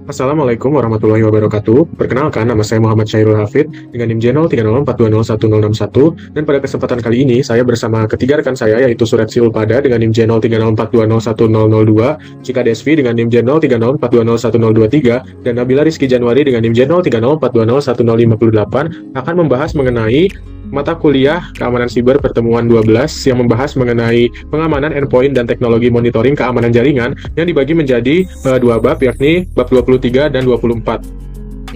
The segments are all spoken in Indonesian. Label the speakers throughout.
Speaker 1: Assalamualaikum warahmatullahi wabarakatuh. Perkenalkan, nama saya Muhammad Syairul Hafid dengan NIM J03042011061 dan pada kesempatan kali ini saya bersama ketiga rekan saya yaitu Suretsi Ulpada dengan NIM J03042011002, Cika Desvi dengan NIM J03042011023 dan Nabila Rizky Januari dengan NIM J03042011058 akan membahas mengenai mata kuliah keamanan siber pertemuan 12 yang membahas mengenai pengamanan endpoint dan teknologi monitoring keamanan jaringan yang dibagi menjadi dua bab, yakni bab 23 dan 24.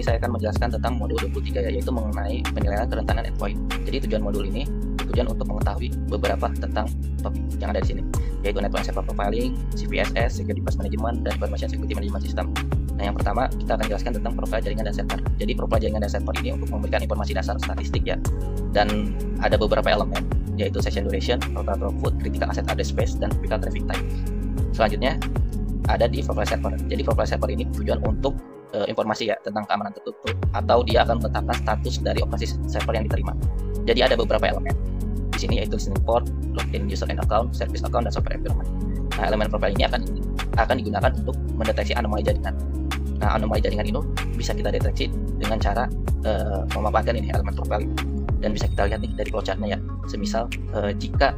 Speaker 2: Ini saya akan menjelaskan tentang modul 23 yaitu mengenai penilaian kerentanan endpoint. Jadi tujuan modul ini tujuan untuk mengetahui beberapa tentang topik yang ada di sini, yaitu network server profiling, CPSS, security path management, dan information security management system. Nah, yang pertama kita akan jelaskan tentang profil jaringan dan server. Jadi profil jaringan dan server ini untuk memberikan informasi dasar statistik ya. Dan ada beberapa elemen, yaitu session duration, total throughput, critical asset address space, dan typical traffic type. Selanjutnya ada di profile server. Jadi profile server ini tujuan untuk informasi ya tentang keamanan tertutup, atau dia akan menetapkan status dari operasi server yang diterima. Jadi ada beberapa elemen di sini, yaitu listening port, login user and account, service account, dan software environment. Nah, elemen profile ini akan digunakan untuk mendeteksi anomali jaringan. Nah, anomali jaringan ini bisa kita deteksi dengan cara memanfaatkan ini elemen profile ini. Dan bisa kita lihat nih dari flowchartnya ya. Semisal jika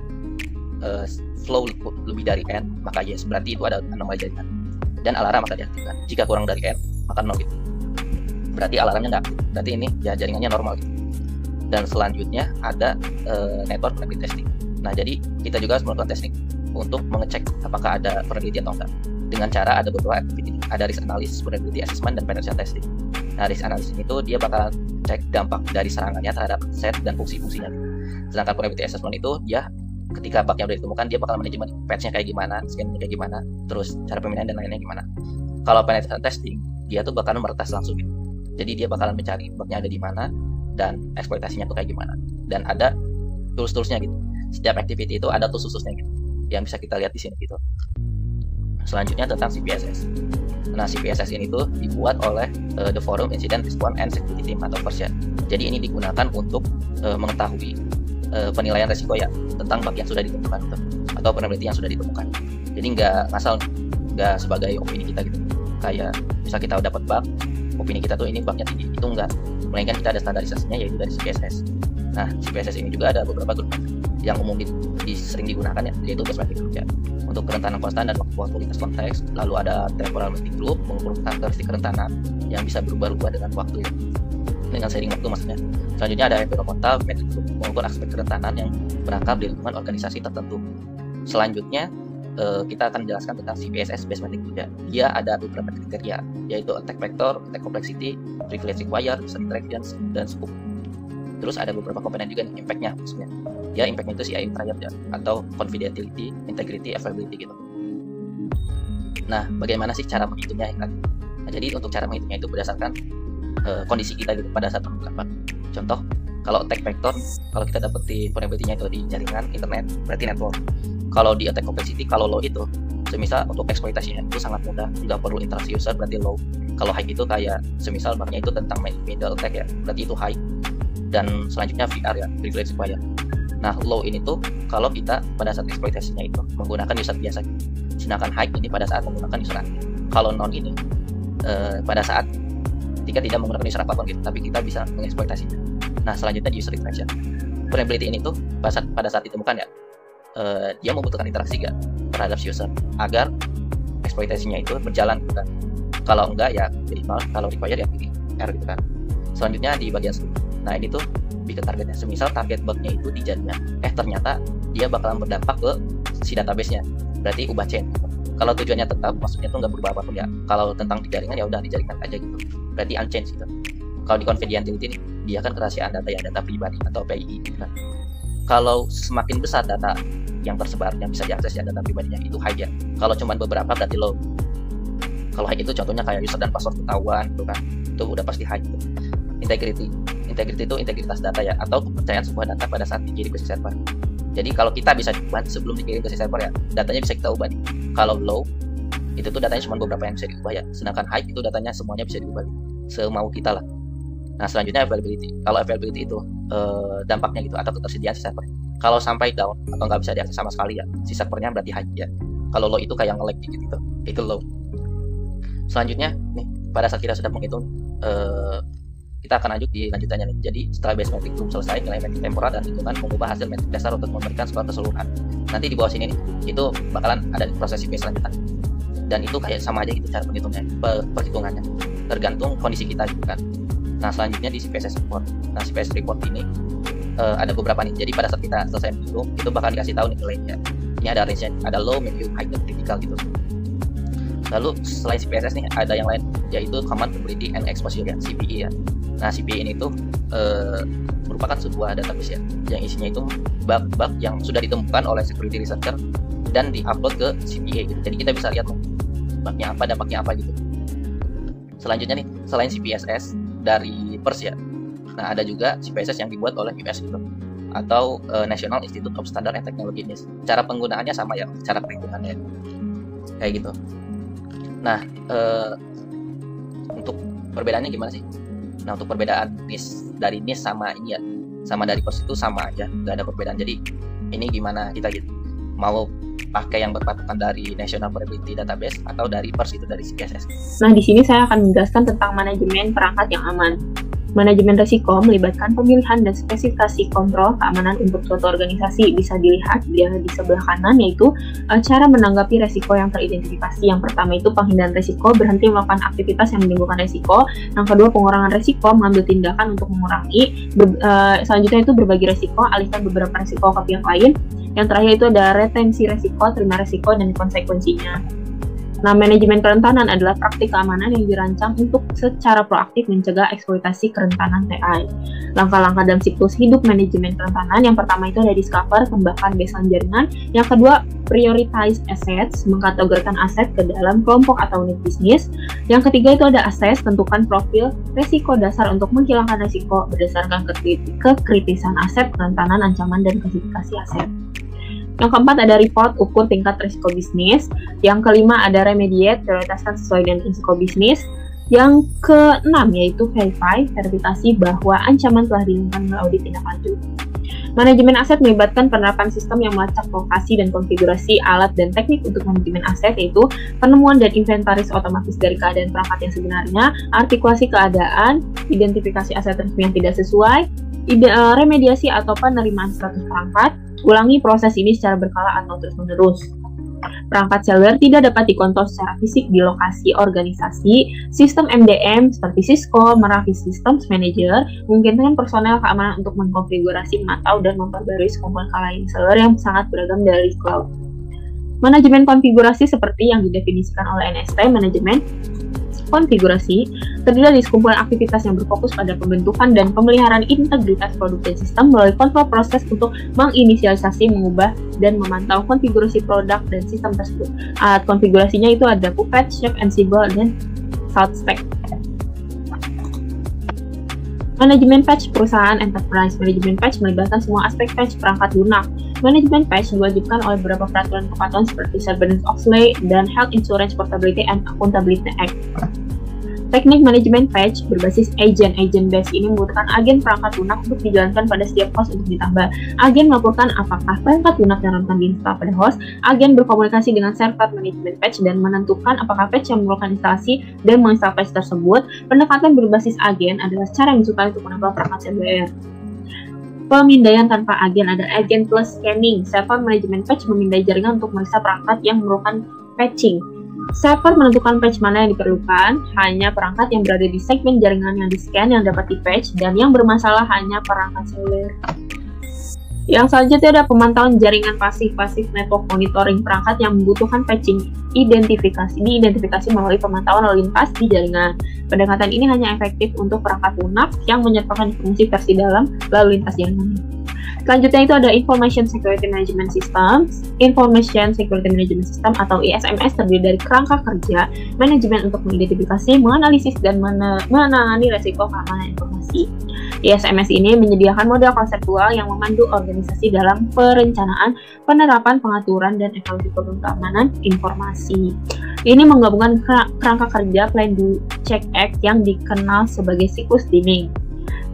Speaker 2: flow lebih dari N, maka yes, berarti itu ada anomali jaringan. Dan alarm akan diaktifkan. Jika kurang dari N, maka 0 gitu. Berarti alarmnya nggak aktif. Berarti ini ya jaringannya normal gitu. Dan selanjutnya ada network vulnerability testing. Nah, jadi kita juga harus melakukan testing untuk mengecek apakah ada vulnerability atau enggak. Dengan cara ada beberapa activity, ada risk analysis, vulnerability assessment, dan penetration testing. Nah, risk analysis itu dia bakal cek dampak dari serangannya terhadap set dan fungsi-fungsinya. Sedangkan vulnerability assessment itu dia ketika bugnya udah ditemukan, dia bakal manajemen patch-nya kayak gimana, scan-nya kayak gimana, terus cara pemindahan dan lainnya gimana. Kalau penetration testing, dia tuh bakalan meretas langsung gitu. Jadi dia bakalan mencari bugnya ada di mana dan eksploitasinya tuh kayak gimana. Dan ada tools-toolsnya gitu. Setiap activity itu ada tools khususnya gitu, yang bisa kita lihat di sini gitu. Selanjutnya tentang CPSS. Nah, CPSS ini tuh dibuat oleh The Forum Incident Response and Security Team atau version. Jadi ini digunakan untuk mengetahui penilaian resiko ya tentang bug yang sudah ditemukan atau vulnerability yang sudah ditemukan. Jadi nggak ngasal, nggak sebagai opini kita gitu. Kayak bisa kita dapat bug, opini kita tuh ini bugnya tinggi, itu enggak. Melainkan kita ada standarisasinya yaitu dari CPSS. Nah, CPSS ini juga ada beberapa grup yang umum sering digunakan ya, yaitu best practice group ya. Untuk kerentanan konstan dan waktu lintas konteks, lalu ada temporal multi group mengukur karakteristik kerentanan yang bisa berubah-ubah dengan waktu ya. Dengan seiring waktu maksudnya. Selanjutnya ada environmental metric group mengukur aspek kerentanan yang berangkat di lingkungan organisasi tertentu. Selanjutnya kita akan menjelaskan tentang CPSS best metric juga. Dia ada beberapa kriteria, yaitu attack vector, attack complexity, privilege required, user interactions, dan scope. Terus ada beberapa komponen juga nih, impact-nya maksudnya. Ya, impact-nya itu CIM triad ya, atau confidentiality, integrity, availability gitu. Nah, bagaimana sih cara menghitungnya ya kan? Nah, jadi untuk cara menghitungnya itu berdasarkan kondisi kita gitu pada saat pengungkapan. Contoh, kalau attack vector, kalau kita dapetin vulnerability-nya itu di jaringan internet, berarti network. Kalau di attack complexity, kalau low itu, semisal untuk eksploitasinya itu sangat mudah, nggak perlu interaksi user, berarti low. Kalau high itu kayak, semisal bugnya itu tentang middle attack ya, berarti itu high. Dan selanjutnya VR ya, privilege required. Nah, low ini tuh kalau kita pada saat eksploitasinya itu menggunakan user biasa. Sedangkan high ini pada saat menggunakan user aktif. Kalau non ini pada saat ketika tidak menggunakan user apapun gitu, tapi kita bisa mengeksploitasinya. Nah, selanjutnya user interaction. Vulnerability ini tuh pada saat ditemukan ya, dia membutuhkan interaksi gak terhadap user agar eksploitasinya itu berjalan gitu kan. Kalau enggak ya jadi nol, kalau required ya pilih R gitu kan. Selanjutnya di bagian scope. Nah, ini tuh lebih ke targetnya. Semisal target bugnya itu di jaringan, ternyata dia bakalan berdampak ke si database-nya. Berarti ubah chain. Kalau tujuannya tetap, maksudnya tuh nggak berubah apapun ya. Kalau tentang di jaringan ya udah di jaringan aja gitu. Berarti unchanged gitu. Kalau di confidentiality ini, dia kan kerahasiaan data ya, data pribadi atau PII gitu kan. Kalau semakin besar data yang tersebar, yang bisa diakses ya data pribadinya, itu high ya. Kalau cuma beberapa berarti low. Kalau high itu contohnya kayak user dan password ketahuan gitu kan. Itu udah pasti high gitu. Integrity itu integritas data ya, atau kepercayaan sebuah data pada saat dikirim ke si server. Jadi kalau kita bisa ubah sebelum dikirim ke si server ya, datanya bisa kita ubah nih. Kalau low, itu tuh datanya cuma beberapa yang bisa diubah ya. Sedangkan high itu datanya semuanya bisa diubah semau kita lah. Nah, selanjutnya availability. Kalau availability itu dampaknya gitu atau ketersediaan si server. Kalau sampai down atau nggak bisa diakses sama sekali ya, si servernya berarti high ya. Kalau low itu kayak nge-lag gitu, itu low. Selanjutnya nih pada saat kita sudah menghitung, kita akan lanjut di lanjutannya nih. Jadi setelah base metric belum selesai, nilai metrik temporal dan hitungan mengubah hasil metrik dasar untuk memberikan skor keseluruhan. Nanti di bawah sini nih, itu bakalan ada proses CPS selanjutnya. Dan itu kayak sama aja gitu cara perhitungannya. Tergantung kondisi kita gitu kan. Nah selanjutnya di CPS report. Nah CPS report ini ada beberapa nih. Jadi pada saat kita selesai menghitung, itu bakal dikasih tahu nih nilainya. Ini ada range-nya, ada low, medium, high, dan critical gitu. Lalu selain CPSS nih ada yang lain, yaitu Common Probability and Exposure ya, CPE ya. Nah CPE ini tuh merupakan sebuah database ya, yang isinya itu bug-bug yang sudah ditemukan oleh security researcher dan diupload ke CPE gitu. Jadi kita bisa lihat bugnya apa, dampaknya apa gitu. Selanjutnya nih, selain CPSS dari PERS ya, nah ada juga CPSS yang dibuat oleh US gitu, atau National Institute of Standard and Technology. Cara penggunaannya sama ya, cara perhitungannya kayak gitu. Nah, untuk perbedaannya gimana sih? Nah, untuk perbedaan NIST dari NIST sama ini ya, sama dari PERS itu sama aja, nggak ada perbedaan. Jadi ini gimana kita gitu, mau pakai yang berpatokan dari National Probability Database atau dari PERS itu dari CPSS.
Speaker 3: Nah, di sini saya akan menjelaskan tentang manajemen perangkat yang aman. Manajemen risiko melibatkan pemilihan dan spesifikasi kontrol keamanan untuk suatu organisasi. Bisa dilihat di sebelah kanan, yaitu cara menanggapi risiko yang teridentifikasi. Yang pertama itu penghindaran risiko, berhenti melakukan aktivitas yang menimbulkan risiko. Yang kedua, pengurangan risiko, mengambil tindakan untuk mengurangi. Selanjutnya itu berbagi risiko, alihkan beberapa risiko ke pihak lain. Yang terakhir itu ada retensi risiko, terima risiko, dan konsekuensinya. Nah, manajemen kerentanan adalah praktik keamanan yang dirancang untuk secara proaktif mencegah eksploitasi kerentanan TI. Langkah-langkah dalam siklus hidup manajemen kerentanan, yang pertama itu ada discover, kembangkan baseline jaringan. Yang kedua, prioritize assets, mengkategorikan aset ke dalam kelompok atau unit bisnis. Yang ketiga itu ada assess, tentukan profil risiko dasar untuk menghilangkan risiko berdasarkan kekritisan aset, kerentanan, ancaman, dan klasifikasi aset. Yang keempat ada report, ukur tingkat risiko bisnis. Yang kelima ada remediate, prioritaskan sesuai dengan risiko bisnis. Yang keenam yaitu verify, verifikasi bahwa ancaman telah dihilangkan melalui tindak lanjut. Manajemen aset melibatkan penerapan sistem yang melacak lokasi dan konfigurasi alat dan teknik untuk manajemen aset, yaitu penemuan dan inventaris otomatis dari keadaan perangkat yang sebenarnya, artikulasi keadaan, identifikasi aset resmi yang tidak sesuai, remediasi atau penerimaan status perangkat. Ulangi proses ini secara berkala atau terus-menerus. Perangkat seluler tidak dapat dikontrol secara fisik di lokasi organisasi. Sistem MDM seperti Cisco, Meraki Systems Manager memungkinkan personel keamanan untuk mengkonfigurasi, memantau, dan memperbarui sekumpulan lain seluler yang sangat beragam dari cloud. Manajemen konfigurasi seperti yang didefinisikan oleh NST, manajemen konfigurasi terdiri dari sekumpulan aktivitas yang berfokus pada pembentukan dan pemeliharaan integritas produk dan sistem melalui kontrol proses untuk menginisialisasi, mengubah, dan memantau konfigurasi produk dan sistem tersebut. Alat konfigurasinya itu ada Puppet, Shape, Ansible, dan SaltStack. Manajemen patch perusahaan enterprise. Manajemen patch melibatkan semua aspek patch perangkat lunak. Manajemen patch diwajibkan oleh beberapa peraturan kepatuhan seperti Sarbanes-Oxley dan Health Insurance Portability and Accountability Act. Teknik manajemen patch berbasis agent. Agent base ini membutuhkan agen perangkat lunak untuk dijalankan pada setiap host untuk ditambah. Agen melaporkan apakah perangkat lunak yang rentan diinstal pada host. Agen berkomunikasi dengan server manajemen patch dan menentukan apakah patch yang memerlukan instalasi dan menginstal patch tersebut. Pendekatan berbasis agen adalah cara yang disukai untuk menambah perangkat seluler. Pemindaian tanpa agen ada agent plus scanning. Server manajemen patch memindai jaringan untuk memeriksa perangkat yang memerlukan patching. Server menentukan patch mana yang diperlukan, hanya perangkat yang berada di segmen jaringan yang di-scan yang dapat di-patch, dan yang bermasalah hanya perangkat seluler. Yang selanjutnya ada pemantauan jaringan pasif network monitoring, perangkat yang membutuhkan patching, diidentifikasi melalui pemantauan lalu lintas di jaringan. Pendekatan ini hanya efektif untuk perangkat lunak yang menyertakan informasi versi dalam lalu lintas jaringan. Selanjutnya itu ada Information Security Management System. Information Security Management System atau ISMS terdiri dari kerangka kerja manajemen untuk mengidentifikasi, menganalisis, dan menangani resiko keamanan informasi. ISMS ini menyediakan model konseptual yang memandu organisasi dalam perencanaan, penerapan, pengaturan, dan evaluasi program keamanan informasi. Ini menggabungkan kerangka kerja Plan Do Check Act yang dikenal sebagai siklus Deming.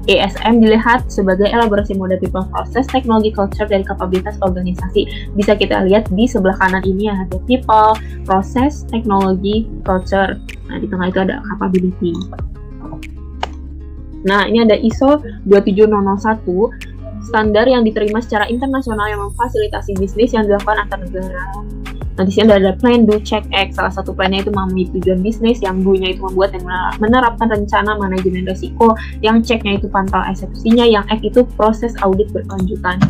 Speaker 3: ESM dilihat sebagai elaborasi model people process, teknologi, culture, dari kapabilitas organisasi. Bisa kita lihat di sebelah kanan ini ada people, process, teknologi, culture. Nah, di tengah itu ada capability. Nah, ini ada ISO 27001, standar yang diterima secara internasional yang memfasilitasi bisnis yang dilakukan antar negara. Nah, di sini ada plan, do, check, act. Salah satu plannya itu memenuhi tujuan bisnis, yang do-nya itu membuat dan menerapkan rencana manajemen risiko, yang check-nya itu pantau eksekusinya, yang act itu proses audit berkelanjutan.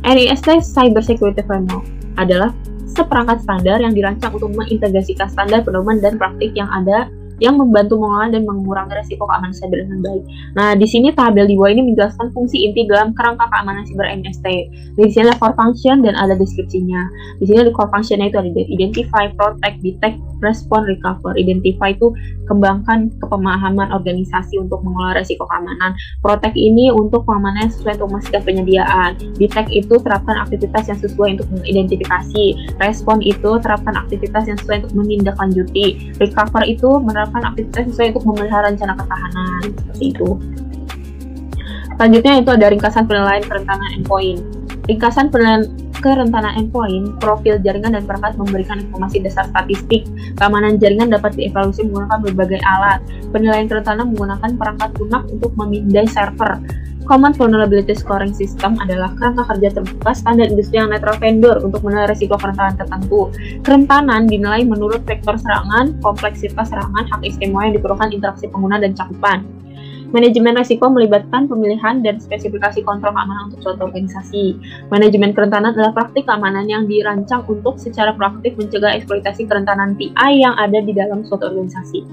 Speaker 3: NIST Cyber Security Framework adalah seperangkat standar yang dirancang untuk mengintegrasikan standar pedoman dan praktik yang ada yang membantu mengelola dan mengurangi risiko keamanan cyber dengan baik. Nah, di sini tabel di bawah ini menjelaskan fungsi inti dalam kerangka keamanan cyber NIST. Di sini ada core function dan ada deskripsinya. Di sini ada core functionnya itu ada identify, protect, detect, respond, recover. Identify itu kembangkan kepemahaman organisasi untuk mengelola risiko keamanan. Protect ini untuk pengamanan sesuai untuk memastikan penyediaan. Detect itu terapkan aktivitas yang sesuai untuk mengidentifikasi. Respond itu terapkan aktivitas yang sesuai untuk menindaklanjuti. Recover itu menerapkan aktivitas sesuai untuk memelihara rencana ketahanan, seperti itu. Selanjutnya itu ada ringkasan penilaian kerentanan endpoint. Ringkasan penilaian kerentanan endpoint, profil jaringan dan perangkat memberikan informasi dasar statistik. Keamanan jaringan dapat dievaluasi menggunakan berbagai alat. Penilaian kerentanan menggunakan perangkat lunak untuk memindai server. Common Vulnerability Scoring System adalah kerangka kerja terbuka standar industri yang netral vendor untuk menilai risiko kerentanan tertentu. Kerentanan dinilai menurut vektor serangan, kompleksitas serangan, hak istimewa yang diperlukan, interaksi pengguna, dan cakupan. Manajemen risiko melibatkan pemilihan dan spesifikasi kontrol keamanan untuk suatu organisasi. Manajemen kerentanan adalah praktik keamanan yang dirancang untuk secara proaktif mencegah eksploitasi kerentanan TI yang ada di dalam suatu organisasi.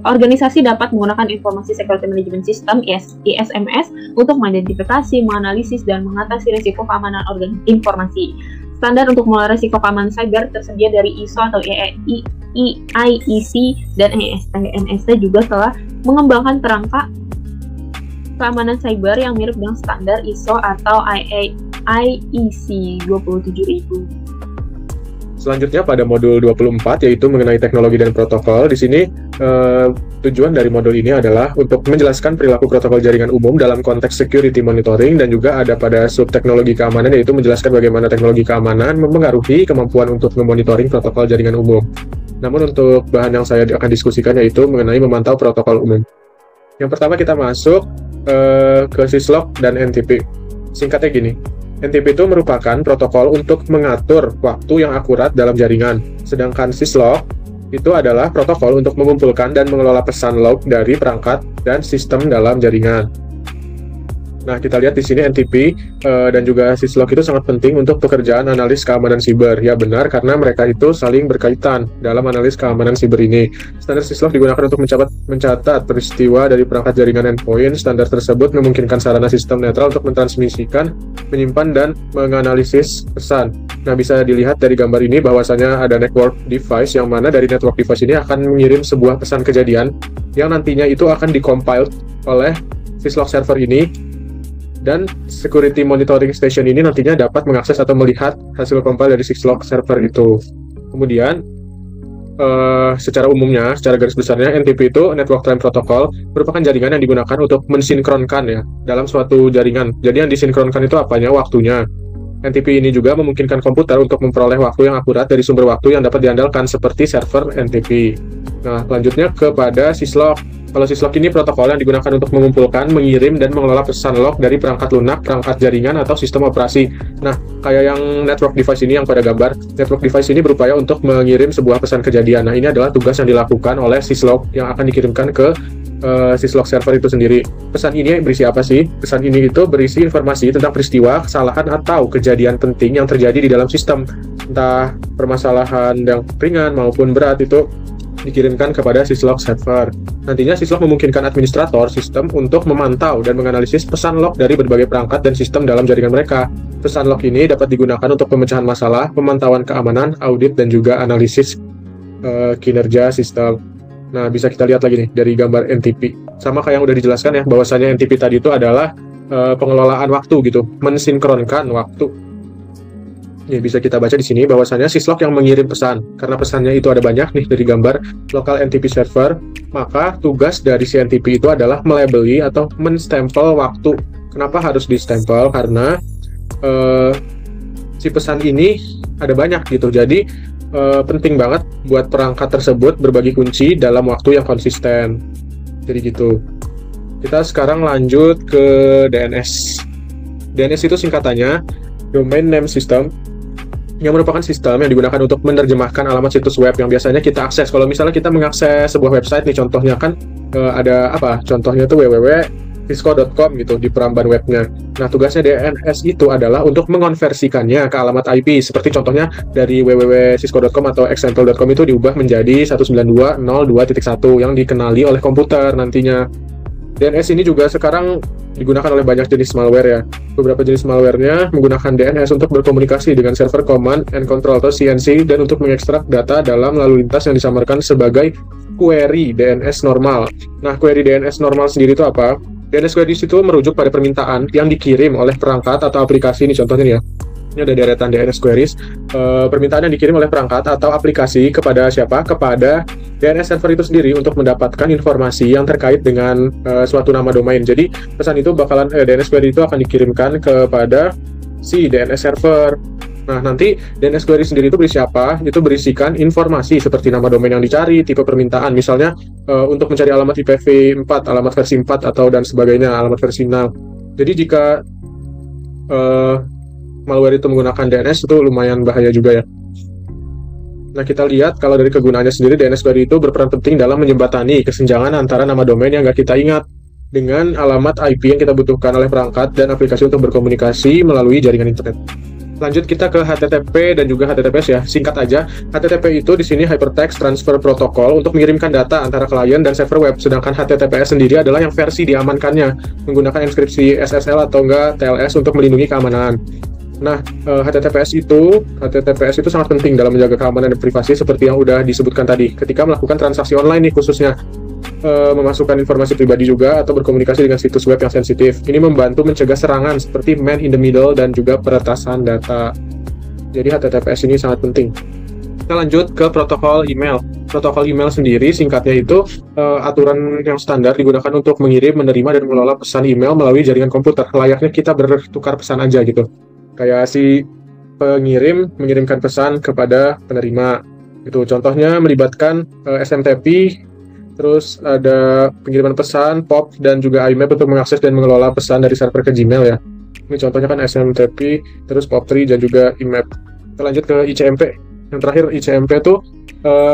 Speaker 3: Organisasi dapat menggunakan Informasi Security Management System (ISMS) untuk mengidentifikasi, menganalisis, dan mengatasi risiko keamanan informasi. Standar untuk mengelola risiko keamanan cyber tersedia dari ISO atau IEC dan NIST. NIST juga telah mengembangkan kerangka keamanan cyber yang mirip dengan standar ISO atau IEC 27000.
Speaker 1: Selanjutnya pada modul 24 yaitu mengenai teknologi dan protokol. Di sini tujuan dari modul ini adalah untuk menjelaskan perilaku protokol jaringan umum dalam konteks security monitoring, dan juga ada pada sub teknologi keamanan yaitu menjelaskan bagaimana teknologi keamanan mempengaruhi kemampuan untuk memonitoring protokol jaringan umum. Namun untuk bahan yang saya akan diskusikan yaitu mengenai memantau protokol umum. Yang pertama kita masuk ke syslog dan NTP. Singkatnya gini, NTP itu merupakan protokol untuk mengatur waktu yang akurat dalam jaringan, sedangkan syslog itu adalah protokol untuk mengumpulkan dan mengelola pesan log dari perangkat dan sistem dalam jaringan. Nah, kita lihat di sini NTP dan juga syslog itu sangat penting untuk pekerjaan analis keamanan siber. Ya benar, karena mereka itu saling berkaitan dalam analis keamanan siber ini. Standar syslog digunakan untuk mencatat peristiwa dari perangkat jaringan endpoint. Standar tersebut memungkinkan sarana sistem netral untuk mentransmisikan, menyimpan, dan menganalisis pesan. Nah, bisa dilihat dari gambar ini bahwasanya ada network device, yang mana dari network device ini akan mengirim sebuah pesan kejadian yang nantinya itu akan dikompil oleh syslog server ini. Dan security monitoring station ini nantinya dapat mengakses atau melihat hasil compile dari syslog server itu. Kemudian, secara umumnya, secara garis besarnya, NTP itu Network Time Protocol merupakan jaringan yang digunakan untuk mensinkronkan ya dalam suatu jaringan. Jadi yang disinkronkan itu apanya? Waktunya. NTP ini juga memungkinkan komputer untuk memperoleh waktu yang akurat dari sumber waktu yang dapat diandalkan seperti server NTP. Nah, selanjutnya kepada syslog. Kalau syslog ini protokol yang digunakan untuk mengumpulkan, mengirim, dan mengelola pesan log dari perangkat lunak, perangkat jaringan, atau sistem operasi. Nah, kayak yang network device ini yang pada gambar, network device ini berupaya untuk mengirim sebuah pesan kejadian. Nah, ini adalah tugas yang dilakukan oleh syslog yang akan dikirimkan ke syslog server itu sendiri. Pesan ini berisi apa sih? Pesan ini itu berisi informasi tentang peristiwa, kesalahan, atau kejadian penting yang terjadi di dalam sistem. Entah permasalahan yang ringan maupun berat itu dikirimkan kepada syslog server. Nantinya syslog memungkinkan administrator sistem untuk memantau dan menganalisis pesan log dari berbagai perangkat dan sistem dalam jaringan mereka. Pesan log ini dapat digunakan untuk pemecahan masalah, pemantauan keamanan, audit, dan juga analisis kinerja sistem. Nah, bisa kita lihat lagi nih dari gambar NTP. Sama kayak yang udah dijelaskan ya, bahwasanya NTP tadi itu adalah pengelolaan waktu gitu, mensinkronkan waktu. Ya, bisa kita baca di sini bahwasanya syslog yang mengirim pesan, karena pesannya itu ada banyak nih dari gambar local NTP server, maka tugas dari si NTP itu adalah melabeli atau menstempel waktu. Kenapa harus distempel? Karena si pesan ini ada banyak gitu, jadi penting banget buat perangkat tersebut berbagi kunci dalam waktu yang konsisten. Jadi gitu. Kita sekarang lanjut ke DNS. DNS itu singkatannya Domain Name System, yang merupakan sistem yang digunakan untuk menerjemahkan alamat situs web yang biasanya kita akses. Kalau misalnya kita mengakses sebuah website nih, contohnya kan ada apa? Contohnya tuh www.cisco.com gitu di peramban webnya. Nah, tugasnya DNS itu adalah untuk mengonversikannya ke alamat IP. Seperti contohnya dari www.cisco.com atau example.com itu diubah menjadi 192.0.2.1 yang dikenali oleh komputer nantinya. DNS ini juga sekarang digunakan oleh banyak jenis malware ya. Beberapa jenis malware-nya menggunakan DNS untuk berkomunikasi dengan server command and control atau CNC dan untuk mengekstrak data dalam lalu lintas yang disamarkan sebagai query DNS normal. Nah, query DNS normal sendiri itu apa? DNS queries itu merujuk pada permintaan yang dikirim oleh perangkat atau aplikasi. Ini contohnya nih ya. Ini ada deretan DNS queries. Permintaan yang dikirim oleh perangkat atau aplikasi kepada siapa? Kepada DNS server itu sendiri untuk mendapatkan informasi yang terkait dengan suatu nama domain. Jadi pesan itu bakalan DNS query itu akan dikirimkan kepada si DNS server. Nah, nanti DNS query sendiri itu berisi apa? Itu berisikan informasi seperti nama domain yang dicari, tipe permintaan, misalnya untuk mencari alamat IPv4, alamat versi 4 atau dan sebagainya, alamat versi 0. Jadi jika malware itu menggunakan DNS itu lumayan bahaya juga ya. Nah, kita lihat kalau dari kegunaannya sendiri, DNS query itu berperan penting dalam menjembatani kesenjangan antara nama domain yang nggak kita ingat dengan alamat IP yang kita butuhkan oleh perangkat dan aplikasi untuk berkomunikasi melalui jaringan internet. Lanjut kita ke HTTP dan juga HTTPS ya. Singkat aja, HTTP itu di sini Hypertext Transfer Protocol untuk mengirimkan data antara klien dan server web, sedangkan HTTPS sendiri adalah yang versi diamankannya menggunakan enkripsi SSL atau enggak TLS untuk melindungi keamanan. Nah, HTTPS itu sangat penting dalam menjaga keamanan dan privasi seperti yang udah disebutkan tadi. Ketika melakukan transaksi online nih khususnya, memasukkan informasi pribadi juga atau berkomunikasi dengan situs web yang sensitif. Ini membantu mencegah serangan seperti man in the middle dan juga peretasan data. Jadi HTTPS ini sangat penting. Kita lanjut ke protokol email. Protokol email sendiri singkatnya itu aturan yang standar digunakan untuk mengirim, menerima, dan mengelola pesan email melalui jaringan komputer. Layaknya kita bertukar pesan aja gitu. Kayak si pengirim mengirimkan pesan kepada penerima. Itu contohnya melibatkan SMTP, terus ada pengiriman pesan, POP, dan juga IMAP untuk mengakses dan mengelola pesan dari server ke Gmail ya. Ini contohnya kan SMTP, terus POP3, dan juga IMAP. Kita lanjut ke ICMP. Yang terakhir, ICMP itu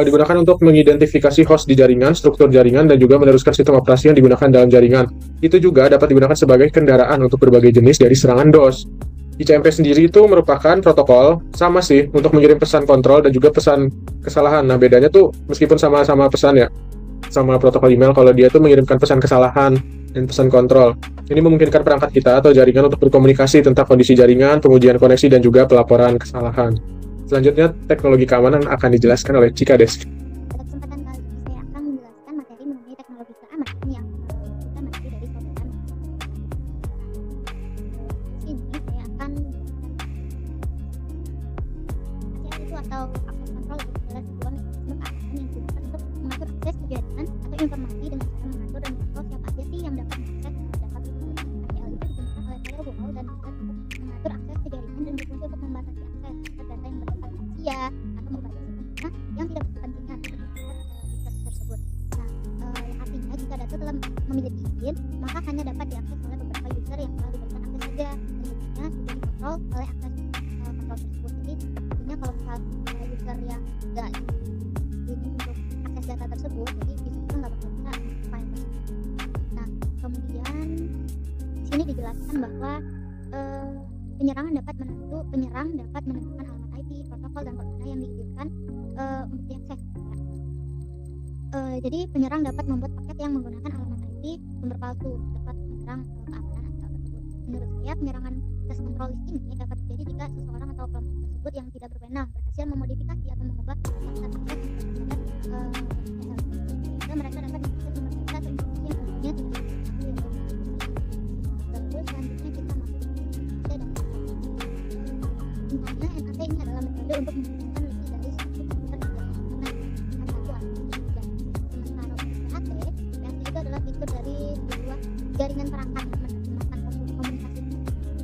Speaker 1: digunakan untuk mengidentifikasi host di jaringan, struktur jaringan, dan juga meneruskan sistem operasi yang digunakan dalam jaringan. Itu juga dapat digunakan sebagai kendaraan untuk berbagai jenis dari serangan DOS. ICMP sendiri itu merupakan protokol, sama sih, untuk mengirim pesan kontrol dan juga pesan kesalahan. Nah, bedanya tuh meskipun sama-sama pesan ya, sama protokol email, kalau dia tuh mengirimkan pesan kesalahan dan pesan kontrol. Ini memungkinkan perangkat kita atau jaringan untuk berkomunikasi tentang kondisi jaringan, pengujian koneksi, dan juga pelaporan kesalahan. Selanjutnya, teknologi keamanan akan dijelaskan oleh Cika Des.
Speaker 4: Pada kesempatan kali ini saya akan menjelaskan materi mengenai teknologi keamanan yang kita materi dari Sobat. Di sini saya akan ACL itu atau access control adalah sebuah mekanisme keamanan yang digunakan untuk mengatur akses ke jaringan atau informasi dengan cara mengatur dan mengontrol siapa aja sih yang dapat mengakses data tersebut. ACL itu digunakan oleh firewall dan bisa untuk mengatur akses ke jaringan dan berfungsi untuk membatasi akses ke data yang bersifat rahasia atau membatasi pengguna yang tidak berkepentingan untuk akses tersebut. Nah, yang artinya jika data telah memiliki izin, maka hanya dapat diakses oleh beberapa user yang telah diberikan akses saja, dan sudah dikontrol oleh akses kontrol tersebut. Jadi artinya kalau misalnya user yang tidak ini untuk akses data tersebut, jadi user itu nggak bakal bisa file tersebut. Nah, kemudian di sini dijelaskan bahwa penyerang dapat menentukan alamat IP, protokol, dan pengguna yang diizinkan untuk diakses. Jadi penyerang dapat membuat paket yang menggunakan alamat IP sumber palsu dapat menyerang keamanan ACL tersebut. Menurut saya, penyerangan access control ini dapat terjadi jika seseorang atau kelompok tersebut yang tidak berwenang berhasil memodifikasi atau mengubah lapisan akses terhadap ACL tersebut, sehingga mereka dapat mengakses sumber data atau informasi yang umumnya tidak diketahui oleh orang. Lalu selanjutnya kita masuk ke NAT dan intinya NAT ini adalah metode untuk menghubungkan lebih dari satu komputer ke jaringan satu alat. Sementara PAT itu adalah fitur dari sebuah jaringan perangkat menerjemahkan komunikasi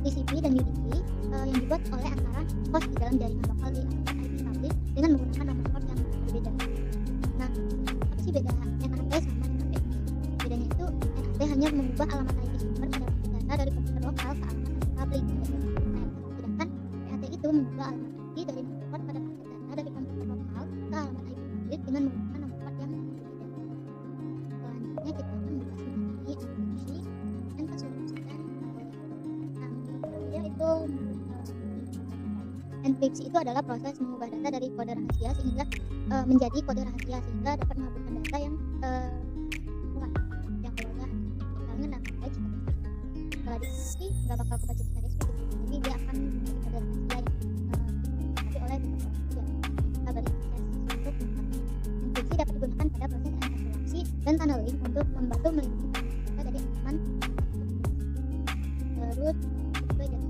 Speaker 4: TCP dan UDP yang dibuat oleh antara host di dalam jaringan lokal di alamat IP publik dengan menggunakan nomor port yang berbeda. Nah, apa sih beda NAT sama NAT? Bedanya itu NAT hanya mengubah alamat IP sumber pada data dari komputer lokal ke alamat IP publik. Sedangkan NAT itu mengubah alamat IP dari nomor port pada paket data dari komputer lokal ke alamat IP publik dengan menggunakan nomor port yang berbeda. Selanjutnya kita akan membahas mengenai enkripsi dan kesubsidian. Itu enkripsi itu adalah proses mengubah data dari kode rahasia sehingga menjadi kode rahasia sehingga dapat menghapuskan data yang bukan yang keluar misalnya nama teks setelah diisi nggak bakal kebaca secara resmi, jadi dia akan menjadi kode rahasia yang dipakai oleh beberapa kita beri proses untuk enkripsi dapat digunakan pada proses enkapsulasi dan tunneling untuk membantu melindungi data dari ancaman terus sesuai dengan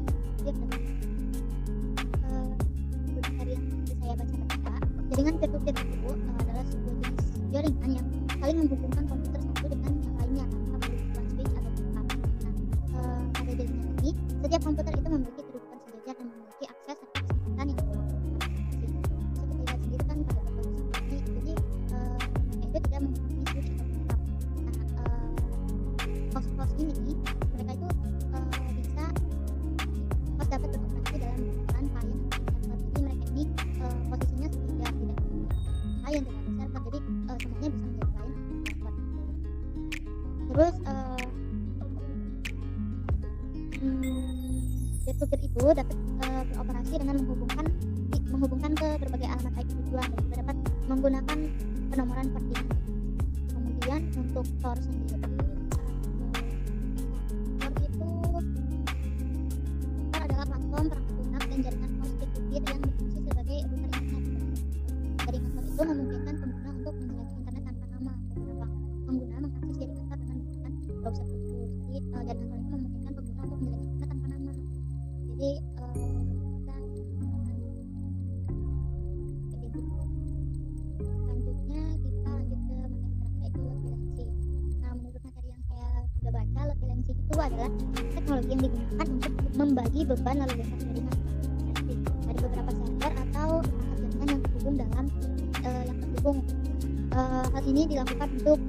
Speaker 4: dari yang saya baca jaringan peer-to-peer itu adalah sebuah jenis jaringan yang saling menghubungkan komputer satu dengan yang lainnya tanpa membutuhkan switch atau backup. Nah, pada jaringan ini setiap komputer itu memiliki kedudukan sejajar dan memiliki akses serta kesempatan yang berbeda. Bisa kita lihat sendiri kan pada beberapa ini, jadi itu tidak memiliki switch atau backup. Nah, host-host ini mereka itu bisa host dapat beroperasi dalam menggunakan klien dan server. Jadi mereka ini posisinya tidak klien tidak ada server, jadi semuanya bisa menjadi klien atau server. Terus peer-to-peer itu dapat beroperasi dengan menghubungkan ke berbagai alamat IP tujuan dan juga dapat menggunakan penomoran port. Kemudian untuk Tor sendiri adalah platform perangkat lunak dan jaringan host peer-to-peer yang berfungsi sebagai router internet. Jaringan host itu memungkinkan pengguna untuk menjelajah internet tanpa nama. Beberapa pengguna mengakses jaringan host dengan menggunakan browser khusus. Jadi jaringan host itu memungkinkan pengguna untuk menjelajah internet tanpa nama. Jadi selanjutnya kita lanjut ke materi terakhir yaitu load balancing. Nah, menurut materi yang saya sudah baca, load balancing itu adalah teknologi yang digunakan untuk membagi beban lalu lintas jaringan dari beberapa server atau perangkat jaringan yang terhubung dalam yang terhubung. Hal ini dilakukan untuk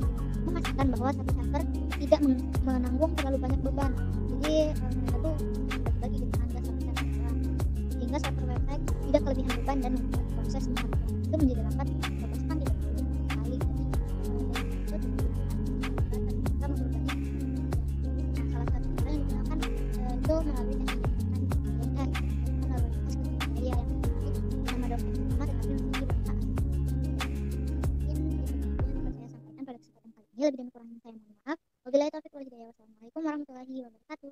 Speaker 4: memastikan bahwa satu server tidak menanggung terlalu banyak beban. Jadi mereka tuh bagi di antara satu server sehingga server website tidak kelebihan beban dan membuat proses menghapus itu menjadi dapat dilepaskan tidak perlu sekali. Kita membebani. Nah, salah satu cara yang digunakan itu melalui teknik DNS, melalui daya yang nama domain sama tetapi memiliki bahasa asing. Mungkin itu dapat saya sampaikan pada kesempatan kali ini. Lebih dan kurangnya saya mohon maaf. Wabillahi taufiq wal hidayah. Wassalamualaikum warahmatullahi wabarakatuh.